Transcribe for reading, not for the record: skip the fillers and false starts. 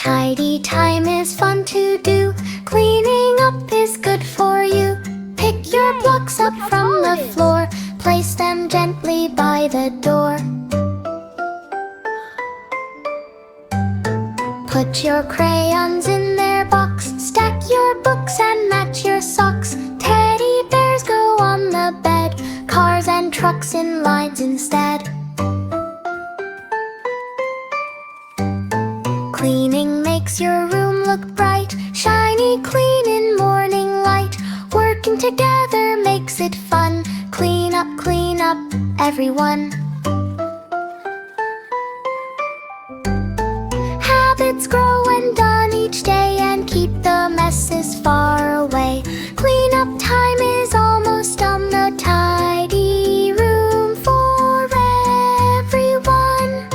Tidy time is fun to do. Cleaning up is good for you. Pick your blocks up from the floor. Place them gently by the door. Put your crayons in their box. Stack your books and match your socks. Teddy bears go on the bed. Cars and trucks in lines instead. Cleaning makes your room look bright, shiny clean in morning light. Working together makes it fun. Clean up, everyone. Habits grow when done each day and keep the messes far away. Clean up time is almost done. The tidy room for everyone.